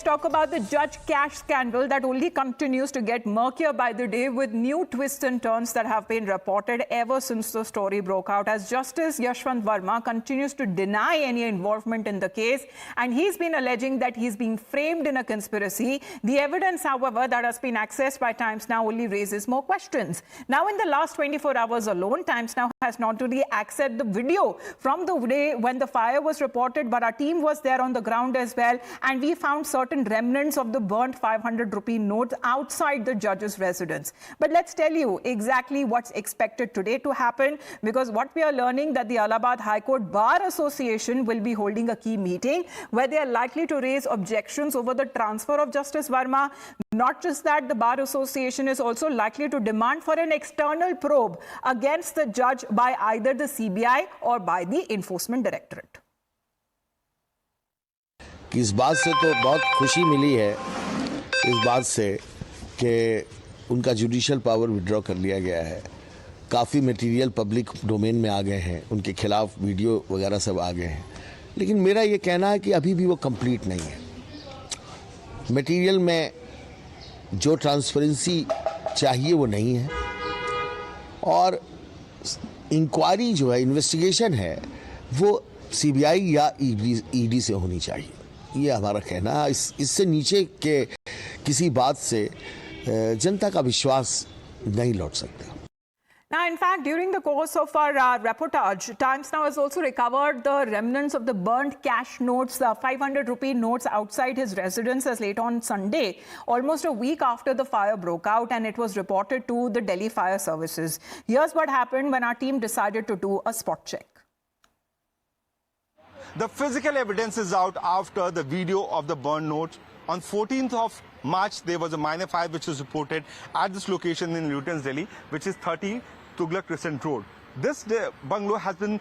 talk about the Judge Cash scandal that only continues to get murkier by the day, with new twists and turns that have been reported ever since the story broke out, as Justice Yashwant Verma continues to deny any involvement in the case, and he's been alleging that he's being framed in a conspiracy. The evidence, however, that has been accessed by Times Now only raises more questions. Now, in the last 24 hours alone, Times Now has not only accessed the video from the day when the fire was reported, but our team was there on the ground as well, and we found certain remnants of the burnt 500 rupee notes outside the judge's residence. But let's tell you exactly what's expected today to happen, because what we are learning that the Allahabad High Court Bar Association will be holding a key meeting where they are likely to raise objections over the transfer of Justice Verma. Not just that, the Bar Association is also likely to demand for an external probe against the judge by either the CBI or by the Enforcement Directorate. इस बात से तो बहुत खुशी मिली है, इस बात से कि उनका जुडिशियल पावर विड्रॉ कर लिया गया है। काफ़ी मटेरियल पब्लिक डोमेन में आ गए हैं, उनके खिलाफ वीडियो वगैरह सब आ गए हैं, लेकिन मेरा ये कहना है कि अभी भी वो कंप्लीट नहीं है। मटेरियल में जो ट्रांसपेरेंसी चाहिए वो नहीं है, और इंक्वायरी जो है, इन्वेस्टिगेशन है, वो सीबीआई या ईडी से होनी चाहिए। ये हमारा कहना है। इससे नीचे के किसी बात से जनता का विश्वास नहीं लौट सकता। Now, in fact, during the course of our reportage, Times Now has also recovered the remnants of the burnt cash notes, 500 rupee notes outside his residence as late on Sunday, almost a week after the fire broke out, and it was reported to the Delhi Fire Services. Here's what happened when our team decided to do a spot check. The physical evidence is out after the video of the burn note. On 14th of March, there was a minor fire which was reported at this location in Lutyens, Delhi, which is 30 Tughlaq Crescent Road. This bungalow has been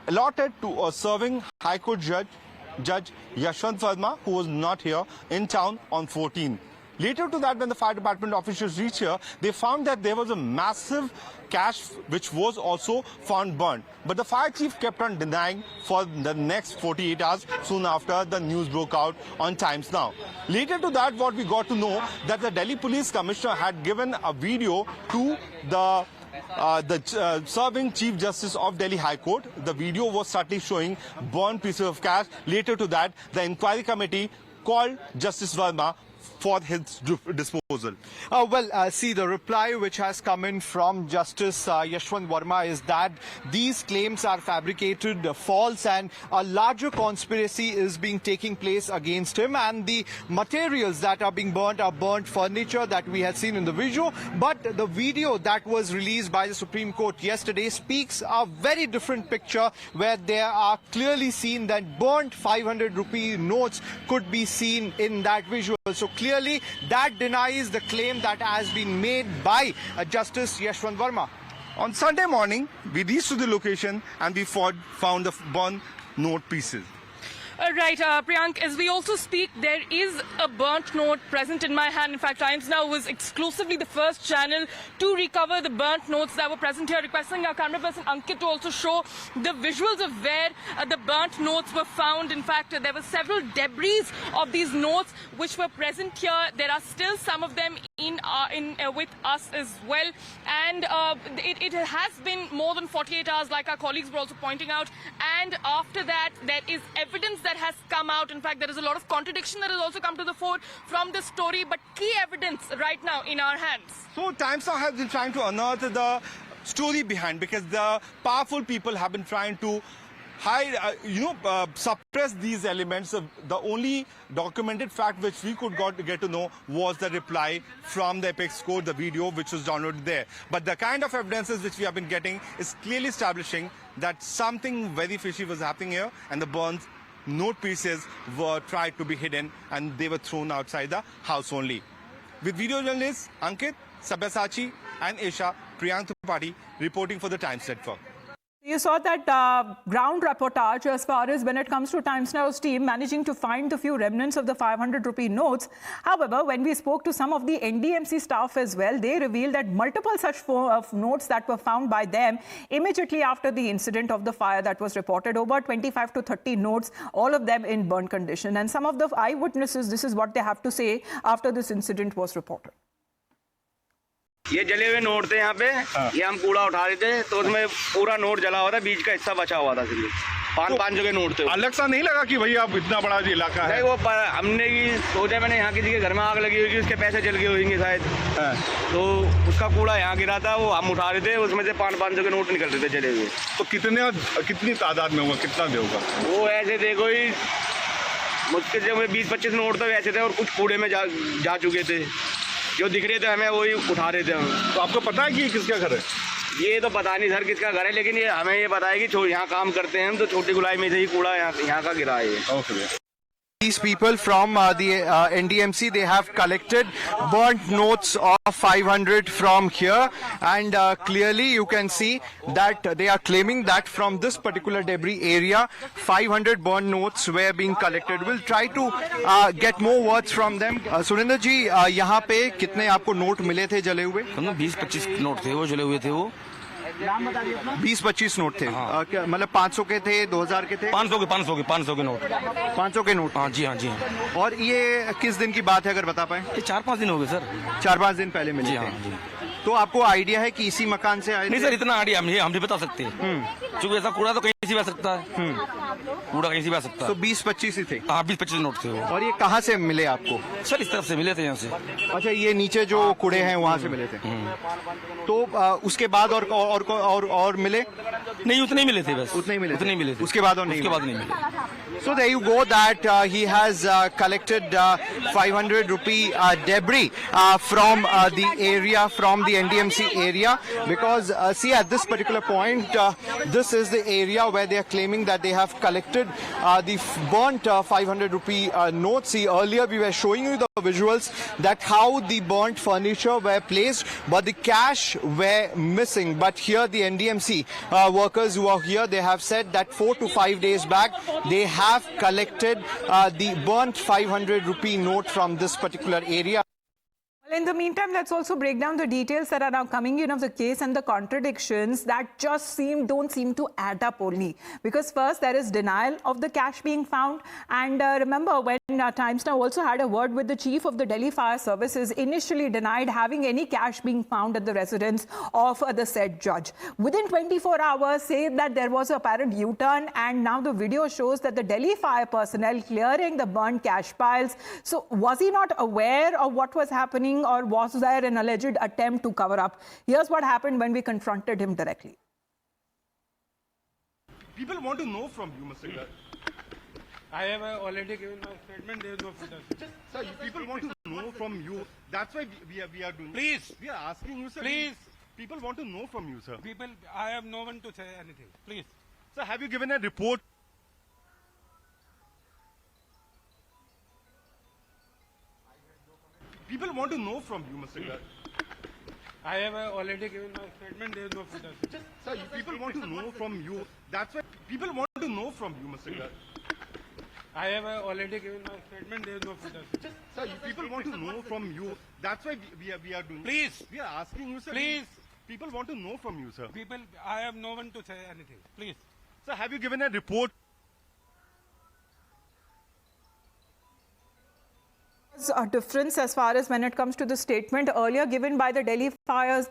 allotted to a serving High Court Judge Yashwant Verma, who was not here in town on 14th. Later to that, when the fire department officials reached here, they found that there was a massive cash which was also found burnt. But the fire chief kept on denying for the next 48 hours soon after the news broke out on Times Now. Later to that, what we got to know that the Delhi Police Commissioner had given a video to the serving Chief Justice of Delhi High Court. The video was certainly showing burnt pieces of cash. Later to that, the inquiry committee called Justice Verma for his disposal. See, the reply which has come in from Justice Yashwant Verma is that these claims are fabricated, false, and a larger conspiracy is taking place against him, and the materials that are being burnt are burnt furniture that we had seen in the video. But the video that was released by the Supreme Court yesterday speaks a very different picture, where there are clearly seen that burnt 500 rupee notes could be seen in that visual. So clearly that denies the claim that has been made by Justice Yashwant Verma. On Sunday morning, we reached to the location and we found the burnt note pieces. Right, Priyank, as we also speak, there is a burnt note present in my hand. In fact, Times Now was exclusively the first channel to recover the burnt notes that were present here. Requesting our camera person Ankit to also show the visuals of where the burnt notes were found. In fact, there were several debris of these notes which were present here. There are still some of them with us as well, and it has been more than 48 hours, like our colleagues were also pointing out, and after that there is evidence that has come out. In fact, there is a lot of contradiction that has also come to the fore from this story, but key evidence right now in our hands. So Times Now has been trying to unearth the story behind, because the powerful people have been trying to hide, suppress these elements. The only documented fact which we could get to know was the reply from the Apex Court, the video which was downloaded there. But the kind of evidences which we have been getting is clearly establishing that something very fishy was happening here, and the burnt note pieces were tried to be hidden and they were thrown outside the house only. With video journalists Ankit, Sabyasachi and Esha, Priyank Tripathi reporting for the Times Network. You saw that ground reportage as far as when it comes to Times Now's team managing to find the few remnants of the 500 rupee notes. However, when we spoke to some of the NDMC staff as well, they revealed that multiple such of notes that were found by them immediately after the incident of the fire that was reported, over 25 to 30 notes, all of them in burnt condition. And some of the eyewitnesses, this is what they have to say after this incident was reported. ये जले हुए note थे यहाँ पे, ये हम कूड़ा उठा रहे थे तो उसमें पूरा नोट जला हुआ था, बीच का हिस्सा बचा हुआ था सिर्फ 5 जगह नोट थे। अलग सा नहीं लगा कि भैया अब इतना बड़ा इलाका है? नहीं, वो हमने भी सोचा, मैंने यहाँ किसी के घर में आग लगी होगी, उसके पैसे जल गए होंगे शायद, तो उसका कूड़ा यहाँ गिरा था, वो हम उठा रहे थे, उसमें से 5 जगह नोट निकल रहे थे जले हुए। तो कितनी तादाद में होगा, कितना दे होगा? वो ऐसे देखो ही मुश्किल से 20-25 नोट तो ऐसे थे और कुछ कूड़े में जा चुके थे, जो दिख रहे थे हमें वही उठा रहे थे हम। तो आपको पता है कि ये किसका घर है? ये तो पता नहीं सर किसका घर है, लेकिन ये हमें ये पता है कि यहाँ काम करते हैं हम, तो छोटी गुलाई में से ही कूड़ा यहाँ का गिरा है। ओके भैया। These people from the NDMC, they have collected burnt notes of 500 from here, and clearly you can see that they are claiming that from this particular debris area 500 burnt notes were being collected. We'll try to get more words from them. Surendra जी, यहाँ पे कितने आपको note मिले थे जले हुए? 20-25 note थे वो जले हुए थे। वो 20-25 नोट थे। क्या मतलब 500 के थे, 2000 के थे? 500 के नोट। 500 के नोट? हाँ जी, हाँ जी, हाँ। और ये किस दिन की बात है अगर बता पाए? ये 4-5 दिन हो गए सर। 4-5 दिन पहले मिले जी, थे। हाँ जी। तो आपको आइडिया है कि इसी मकान से आए? नहीं सर, इतना आइडिया हम नहीं बता सकते, क्योंकि ऐसा कूड़ा तो कहीं से भी आ सकता है, कूड़ा कहीं से भी आ सकता है। तो 20-25 ही थे? हाँ, 20-25 नोट थे वो। और ये कहाँ से मिले आपको? सर इस तरफ से मिले थे, यहाँ से। अच्छा, ये नीचे जो कूड़े हैं वहाँ से मिले थे? तो उसके बाद और मिले? नहीं, उतने ही मिले थे बस। उतने ही मिले थे। उसके बाद और नहीं? उसके बाद नहीं मिले। So there you go, that he has collected 500 rupee debris from the area, from the NDMC area, because see, at this particular point, this is the area where they are claiming that they have collected the burnt 500 rupee notes. See, earlier we were showing you the visuals that how the burnt furniture were placed, but the cash were missing. But here the NDMC workers who are here, they have said that 4 to 5 days back they have collected the burnt 500 rupee note from this particular area. Well, in the meantime, let's also break down the details that are now coming in of the case and the contradictions that just don't seem to add up only. Because first, there is denial of the cash being found. And remember, when Times Now also had a word with the chief of the Delhi Fire Services, initially denied having any cash being found at the residence of the said judge. Within 24 hours, said that there was an apparent U-turn, and now the video shows that the Delhi Fire personnel clearing the burnt cash piles. So was he not aware of what was happening, or was there an alleged attempt to cover up? Here's what happened when we confronted him directly. People want to know from you, Mr. Garg. I have already given my statement. There is no further. Sir, people want to know from you. That's why we are doing. Please. We are asking you, sir. Please. People want to know from you, sir. People, I have no one to say anything. Please. Sir, have you given a report? People want to know from you, Mr. Garg. I have already given my statement. There is no further. Sir, people want to know from you. That's why people want to know from you, Mr. Garg. I have already given my statement. There is no further. Sir, people want to know from you. That's why we are doing. Please. We are asking you, sir. Please. People want to know from you, sir. People, I have no one to say anything. Please. Sir, have you given a report? A difference as far as when it comes to the statement earlier given by the Delhi Fire's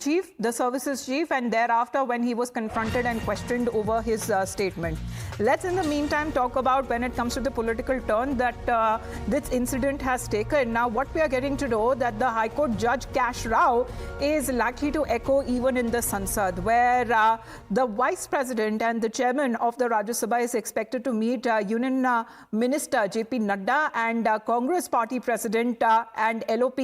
chief, the services chief, and thereafter when he was confronted and questioned over his statement. Let's in the meantime talk about when it comes to the political turn that this incident has taken. Now what we are getting to know that the High Court Judge Kash Rao is likely to echo even in the Sansad, where the Vice President and the Chairman of the Rajya Sabha is expected to meet Union Minister JP Nadda and Congress Party President and LOP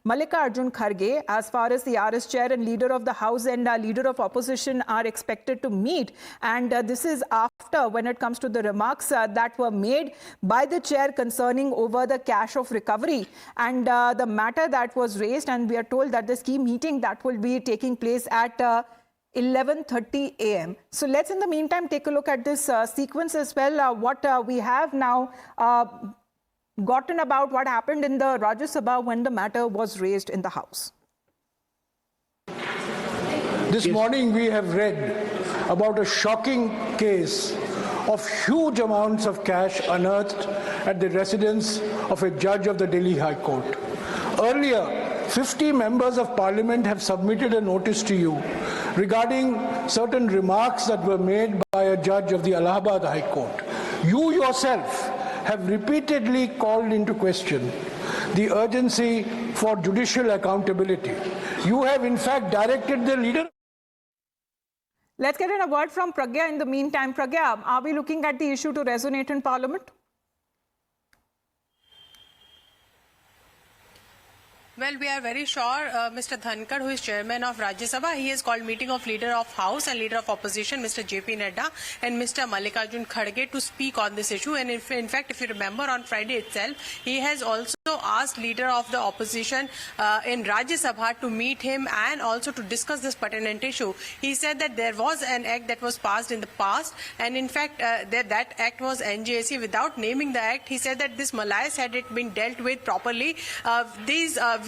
Mallikarjun Kharge, as far as the RS Chair and Leader of the House and Leader of Opposition are expected to meet. And this is after when it comes to the remarks that were made by the Chair concerning over the cash of recovery and the matter that was raised. And we are told that this key meeting that will be taking place at 11:30 a.m. So let's in the meantime take a look at this sequence as well. What we have now gotten about what happened in the Rajya Sabha when the matter was raised in the House. This morning we have read about a shocking case of huge amounts of cash unearthed at the residence of a judge of the Delhi High Court. Earlier, 50 members of parliament have submitted a notice to you regarding certain remarks that were made by a judge of the Allahabad High Court. You yourself have repeatedly called into question the urgency for judicial accountability. You have in fact directed the leader. Let's get in a word from Pragya in the meantime. Pragya, are we looking at the issue to resonate in Parliament? Well, we are very sure Mr. Dhankar, who is chairman of Rajya Sabha, he has called meeting of leader of House and leader of opposition, Mr. JP Nadda and Mr. Mallikarjun Kharge to speak on this issue. And in fact, if you remember on Friday itself, he has also asked leader of the opposition in Rajya Sabha to meet him and also to discuss this pertinent issue. He said that there was an act that was passed in the past, and in fact that act was NJAC. Without naming the act, he said that this Malayas, had it been dealt with properly,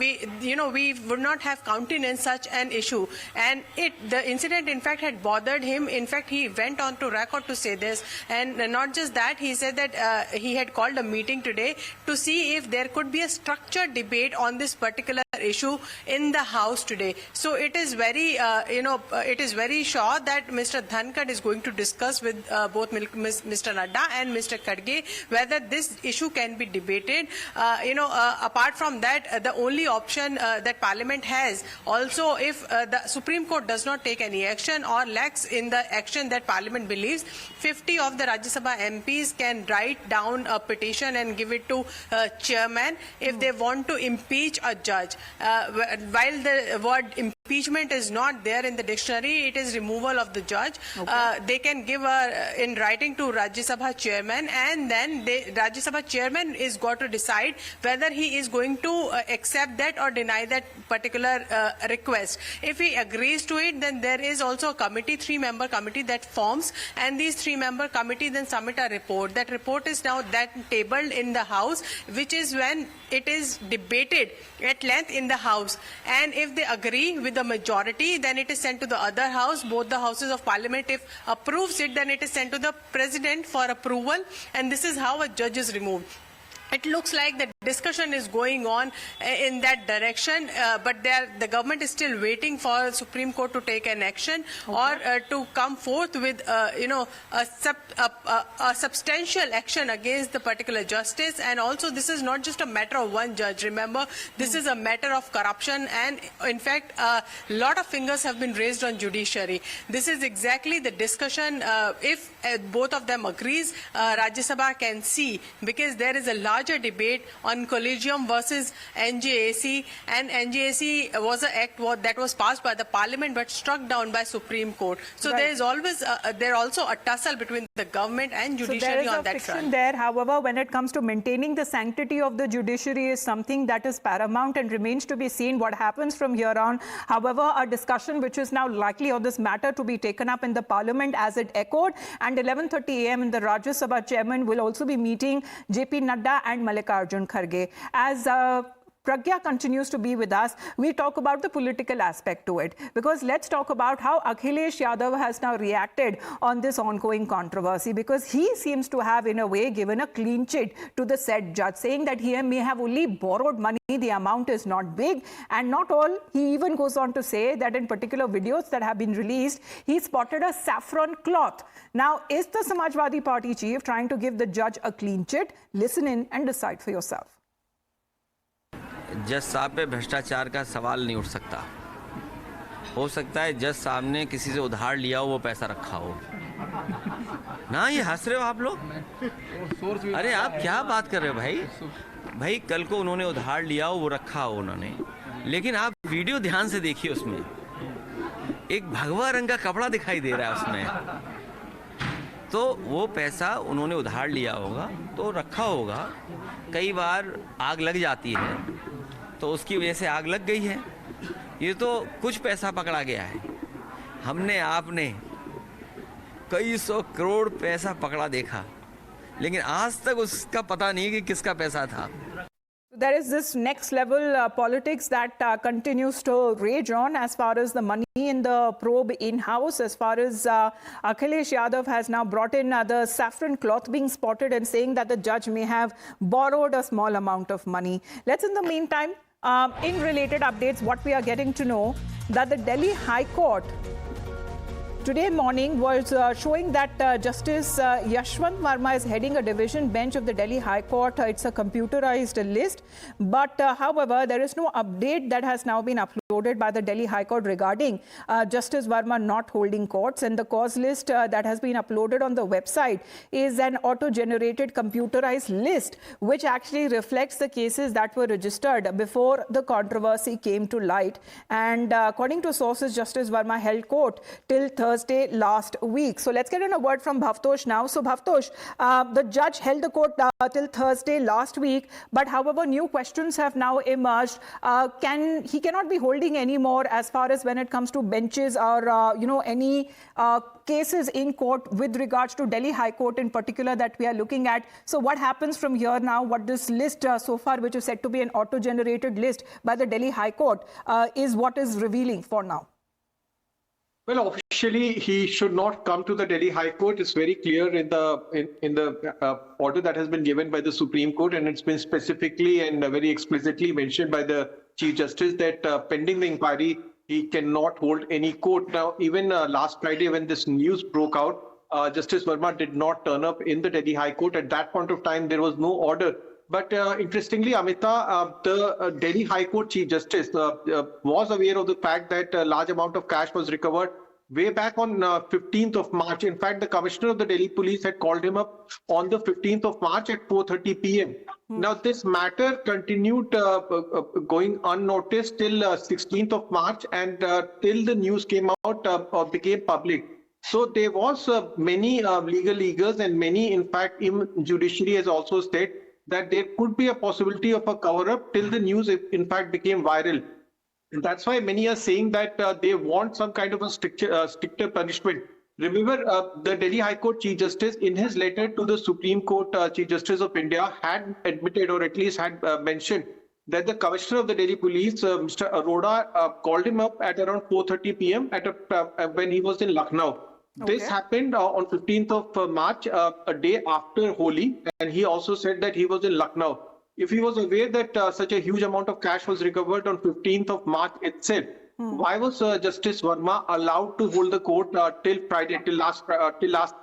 we would not have countenance such an issue. And the incident in fact had bothered him. In fact, he went on to record to say this, and not just that, he said that he had called a meeting today to see if there could be a structured debate on this particular issue in the House today. So it is very, it is very sure that Mr. Dhankar is going to discuss with both Mr. Nadda and Mr. Kharge whether this issue can be debated. Apart from that, the only option that Parliament has, also if the Supreme Court does not take any action or lacks in the action that Parliament believes, 50 of the Rajya Sabha MPs can write down a petition and give it to chairman if they want to impeach a judge. While the word impeachment is not there in the dictionary, it is removal of the judge. Okay. They can give in writing to Rajya Sabha chairman, and then Rajya Sabha chairman is got to decide whether he is going to accept that or deny that particular request. If he agrees to it, then there is also a committee, 3-member committee that forms, and these 3-member committee then submit a report. That report is now tabled in the House, which is when it is debated at length in the House. And if they agree with the majority, then it is sent to the other House, both the Houses of Parliament. If approves it, then it is sent to the President for approval, and this is how a judge is removed. It looks like the discussion is going on in that direction, but the government is still waiting for Supreme Court to take an action, or to come forth with a substantial action against the particular justice. And also, this is not just a matter of one judge. Remember, this is a matter of corruption, and in fact, a lot of fingers have been raised on judiciary. This is exactly the discussion. If both of them agrees, Rajya Sabha can see, because there is a larger debate on collegium versus NJAC, and NJAC was an act that was passed by the Parliament but struck down by Supreme Court. So right. There is always there also a tussle between the government and judiciary on that front. There, however, when it comes to maintaining the sanctity of the judiciary is something that is paramount and remains to be seen what happens from here on. However, a discussion which is now likely on this matter to be taken up in the Parliament, as it echoed, and 11:30 a.m. in the Rajya Sabha chairman will also be meeting JP Nadda and Mallikarjun Kharge. As Pragya continues to be with us, we talk about the political aspect to it, because let's talk about how Akhilesh Yadav has now reacted on this ongoing controversy, because he seems to have in a way given a clean chit to the said judge, saying that he may have only borrowed money, the amount is not big, and not all. He even goes on to say that in particular videos that have been released, he spotted a saffron cloth. Now, is the Samajwadi Party chief trying to give the judge a clean chit? Listen in and decide for yourself. जज साहब पे भ्रष्टाचार का सवाल नहीं उठ सकता। हो सकता है जज साहब ने किसी से उधार लिया हो, वो पैसा रखा हो ना। ये हंस रहे हो आप लोग? अरे आप क्या बात कर रहे हो भाई? कल को उन्होंने उधार लिया हो, वो रखा हो उन्होंने, लेकिन आप वीडियो ध्यान से देखिए, उसमें एक भगवा रंग का कपड़ा दिखाई दे रहा है उसमें। तो वो पैसा उन्होंने उधार लिया होगा तो रखा होगा। कई बार आग लग जाती है तो उसकी वजह से आग लग गई है। ये तो कुछ पैसा पकड़ा गया है, हमने आपने कई सौ करोड़ पैसा पकड़ा देखा, लेकिन आज तक उसका पता नहीं कि किसका पैसा था। There is this next level politics that continues to rage on as far as the money in the probe in-house, as far as Akhilesh Yadav has now brought in the saffron cloth being spotted and saying that the judge may have borrowed a small amount of money. Let's in the meantime, in related updates, what we are getting to know that the Delhi High Court today morning was showing that Justice Yashwant Verma is heading a division bench of the Delhi High Court. It's a computerized list. But however, there is no update that has now been uploaded by the Delhi High Court regarding Justice Verma not holding courts. And the cause list that has been uploaded on the website is an auto-generated computerized list, which actually reflects the cases that were registered before the controversy came to light. And according to sources, Justice Verma held court till Thursday last week. So let's get in a word from Bhavtosh now. So Bhavtosh, the judge held the court till Thursday last week, but however, new questions have now emerged. He cannot be holding anymore as far as when it comes to benches or any cases in court with regards to Delhi High Court in particular that we are looking at. So what happens from here now? What this list so far, which is said to be an auto-generated list by the Delhi High Court, is what is revealing for now? Well, officially, he should not come to the Delhi High Court. It's very clear in the order that has been given by the Supreme Court, and it's been specifically and very explicitly mentioned by the Chief Justice that pending the inquiry, he cannot hold any court. Now, even last Friday, when this news broke out, Justice Verma did not turn up in the Delhi High Court. At that point of time, there was no order. But interestingly, Amita, the Delhi High Court Chief Justice was aware of the fact that a large amount of cash was recovered way back on 15th of March. In fact, the Commissioner of the Delhi Police had called him up on the 15th of March at 4:30 p.m. Now, this matter continued going unnoticed till 16th of March and till the news came out or became public. So there was many legal eagles and many, in fact, even judiciary has also said that there could be a possibility of a cover-up till the news, in fact, became viral. And that's why many are saying that they want some kind of a stricter punishment. Remember, the Delhi High Court Chief Justice, in his letter to the Supreme Court Chief Justice of India, had admitted or at least had mentioned that the Commissioner of the Delhi Police, Mr. Arora, called him up at around 4:30 p.m. When he was in Lucknow. Okay. This happened on 15th of March, a day after Holi, and he also said that he was in Lucknow. If he was aware that such a huge amount of cash was recovered on 15th of March itself, why was Justice Verma allowed to hold the court till Friday, till last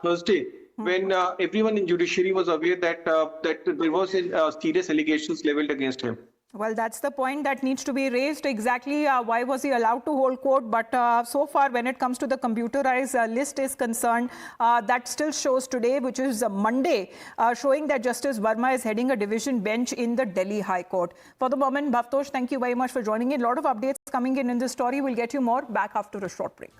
Thursday, when everyone in judiciary was aware that there was serious allegations leveled against him? Well, that's the point that needs to be raised. Exactly why was he allowed to hold court? But so far, when it comes to the computerized list is concerned, that still shows today, which is Monday, showing that Justice Verma is heading a division bench in the Delhi High Court. For the moment, Bhavtosh, thank you very much for joining in. A lot of updates coming in this story. We'll get you more back after a short break.